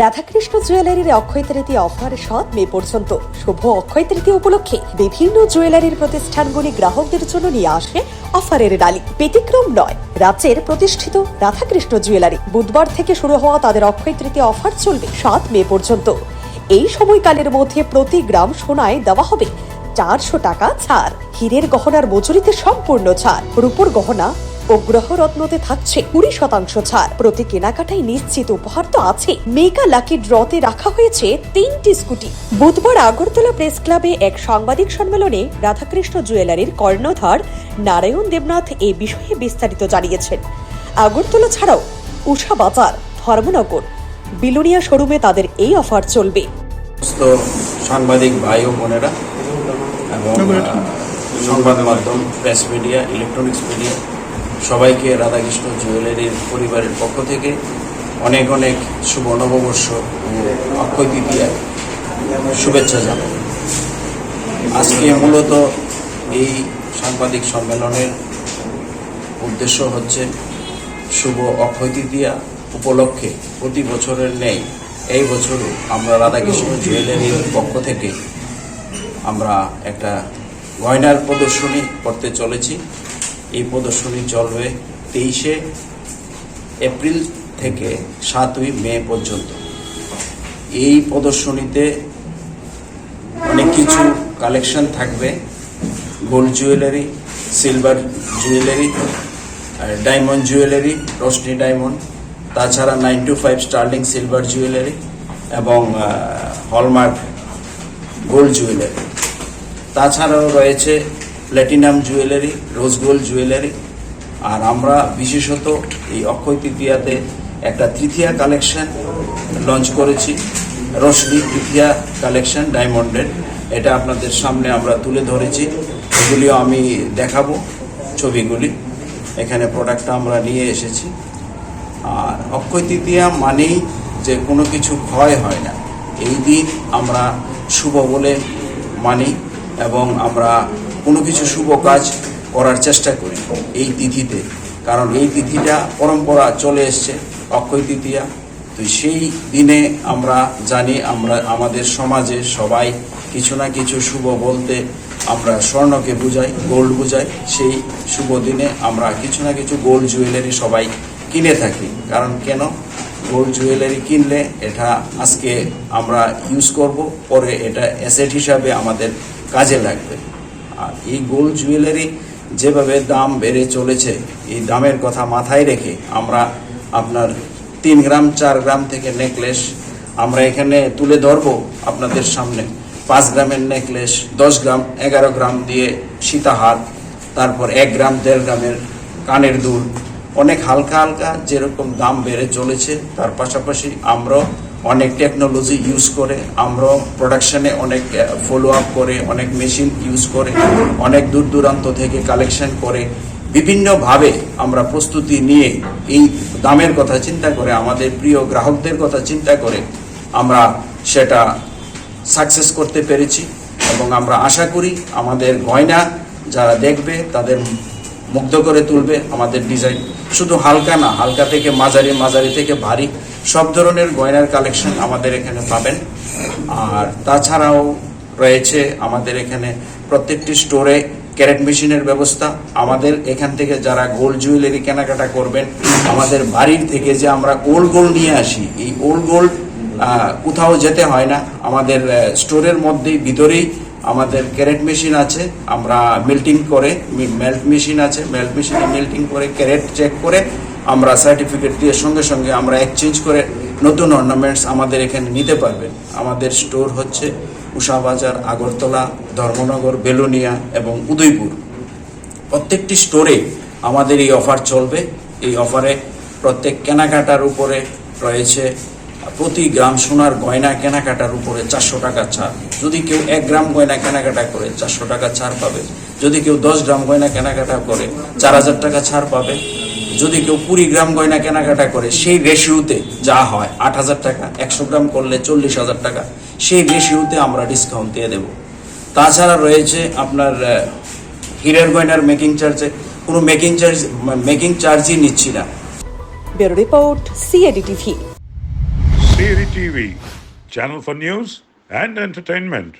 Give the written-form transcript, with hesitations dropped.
Radhakrishna জুয়েলারির Akshaya Tritiya offer 7 মে পর্যন্ত। শুভ অক্ষয় তৃতীয়া উপলক্ষে বিভিন্ন জুয়েলারির প্রতিষ্ঠানগুলি গ্রাহকদের জন্য নিয়ে আসে অফারের ডালি। ব্যতিক্রম নয় রাজ্যের প্রতিষ্ঠিত রাধাকৃষ্ণ জুয়েলারি। বুধবার থেকে শুরু হওয়া তাদের অক্ষয় তৃতীয়া অফার চলবে 7 মে পর্যন্ত। এই সময়কালের মধ্যে প্রতি গ্রাম সোনায় দেওয়া হবে 400 টাকা ছাড়। হীরের গহনার মজুরিতে সম্পূর্ণ ছাড়। রূপোর গহনা ও গ্রহরত্নতে থাকছে 20% ছাড়। প্রতি কেনাকাটায় নিশ্চিত উপহার তো আছে। মেগা লাকি ড্রতে রাখা হয়েছে 3টি স্কুটি। বুধবার আগরতলা প্রেস ক্লাবে এক সাংবাদিক সম্মেলনে রাধাকৃষ্ণ জুয়েলারির কর্ণধার নারায়ণ দেবনাথ এই বিষয়ে বিস্তারিত জানিয়েছেন। আগরতলা ছাড়াও উষা বাজার, ধর্মনগর, বিলুনিয়া শোরুমে তাদের এই অফার চলবে। সাংবাদিক ভাই ও বোনেরা এবং সংবাদ মাধ্যম, প্রেস মিডিয়া, ইলেকট্রনিক্স মিডিয়া সবাইকে রাধাকৃষ্ণ জুয়েলারির পরিবারের পক্ষ থেকে অনেক অনেক শুভ নববর্ষ ও অক্ষয় তৃতীয়ার শুভেচ্ছা জানাই। আজকে মূলত এই সাংবাদিক সম্মেলনের উদ্দেশ্য হচ্ছে শুভ অক্ষয় তৃতীয়া উপলক্ষে প্রতি বছরের ন্যায় এই বছরও আমরা রাধাকৃষ্ণ জুয়েলারির পক্ষ থেকে আমরা একটা গয়নার প্রদর্শনী করতে চলেছি। এই প্রদর্শনী চলবে 23 এপ্রিল থেকে 7 মে পর্যন্ত। এই প্রদর্শনীতে অনেক কিছু কালেকশন থাকবে, gold jewellery, silver jewellery, diamond jewellery, Roshni diamond, তাছাড়া 925 স্টার্লিং সিলভার জুয়েলারি এবং হলমার্ক গোল্ড জুয়েলারি। তাছাড়াও রয়েছে platinum jewellery, rose gold jewellery. আর আমরা বিশেষত এই অক্ষয় তৃতীয়াতে একটা তৃতীয়া কালেকশন লঞ্চ করেছি, রোশনি তৃতীয়া কালেকশন ডায়মন্ডের। এটা আপনাদের সামনে আমরা তুলে ধরেছি, এগুলিও আমি দেখাবো ছবিগুলি। এখানে প্রোডাক্টটা আমরা নিয়ে এসেছি। আর অক্ষয় তৃতীয়া মানেই যে কোনো কিছু ক্ষয় হয় না, এই দিন আমরা শুভ বলে মানি এবং আমরা কোনো কিছু শুভ কাজ করার চেষ্টা করি এই তিথিতে, কারণ এই তিথিটা পরম্পরা চলে এসছে অক্ষয় তৃতীয়া। তো সেই দিনে আমরা জানি আমরা আমাদের সমাজে সবাই কিছু না কিছু শুভ বলতে আমরা স্বর্ণকে বুঝাই, গোল্ড বুঝাই। সেই শুভ দিনে আমরা কিছু না কিছু গোল্ড জুয়েলারি সবাই কিনে থাকি। কারণ কেন? গোল্ড জুয়েলারি কিনলে এটা আজকে আমরা ইউজ করব, পরে এটা অ্যাসেট হিসাবে আমাদের কাজে লাগবে। আর এই গোল্ড জুয়েলারি যেভাবে দাম বেড়ে চলেছে, এই দামের কথা মাথায় রেখে আমরা আপনার 3 গ্রাম 4 গ্রাম থেকে নেকলেস আমরা এখানে তুলে ধরবো আপনাদের সামনে। 5 গ্রামের নেকলেস, 10 গ্রাম 11 গ্রাম দিয়ে সীতাহার, তারপর 1 গ্রাম 1.5 গ্রামের কানের দুল, অনেক হালকা হালকা যেরকম দাম বেড়ে চলেছে, তার পাশাপাশি আমরা অনেক টেকনোলজি ইউজ করে, আমরা প্রোডাকশনে অনেক ফলো আপ করে, অনেক মেশিন ইউজ করে, অনেক দূর দূরান্ত থেকে কালেকশন করে, বিভিন্নভাবে আমরা প্রস্তুতি নিয়ে এই দামের কথা চিন্তা করে, আমাদের প্রিয় গ্রাহকদের কথা চিন্তা করে আমরা সেটা সাকসেস করতে পেরেছি। এবং আমরা আশা করি আমাদের গয়না যারা দেখবে তাদের মুগ্ধ করে তুলবে আমাদের ডিজাইন। শুধু হালকা না, হালকা থেকে মাঝারি, মাঝারি থেকে ভারী সব ধরনের গয়নার কালেকশন আমাদের এখানে পাবেন। আর তাছাড়াও রয়েছে আমাদের এখানে প্রত্যেকটি স্টোরে ক্যারেট মেশিনের ব্যবস্থা। আমাদের এখান থেকে যারা গোল্ড জুয়েলারি কেনাকাটা করবেন, আমাদের বাড়ির থেকে যে আমরা ওল্ড গোল্ড নিয়ে আসি, এই ওল্ড গোল্ড কোথাও যেতে হয় না, আমাদের স্টোরের মধ্যেই ভিতরেই আমাদের ক্যারেট মেশিন আছে। আমরা মেল্টিং করে, মেল্ট মেশিন আছে, মেল্ট মেশিনে মেল্টিং করে ক্যারেট চেক করে আমরা সার্টিফিকেট দিয়ে সঙ্গে সঙ্গে আমরা এক্সচেঞ্জ করে নতুন অর্নামেন্টস আমাদের এখানে নিতে পারবেন। আমাদের স্টোর হচ্ছে উষা বাজার, আগরতলা, ধর্মনগর, বেলুনিয়া এবং উদয়পুর। প্রত্যেকটি স্টোরে আমাদের এই অফার চলবে। এই অফারে প্রত্যেক কেনাকাটার উপরে রয়েছে প্রতি গ্রাম সোনার গয়না কেনাকাটার উপরে 400 টাকা ছাড়। যদি কেউ 1 গ্রাম গয়না কেনাকাটা করে 400 টাকা ছাড় পাবে। যদি কেউ 10 গ্রাম গয়না কেনাকাটা করে 4000 টাকা ছাড় পাবে। যদি কেউ 20 গ্রাম গয়না কেনাকাটা করে সেই রেশিওতে যা হয় 8000 টাকা, 100 গ্রাম করলে 40,000 টাকা, সেই রেশিওতে আমরা ডিসকাউন্ট দিয়ে দেব। তাছাড়া রয়েছে আপনার হীরের গয়নার মেকিং চার্জে কোনো মেকিং চার্জই নিচ্ছি না। Bureau report, CAD TV। Siri TV, channel for news and entertainment.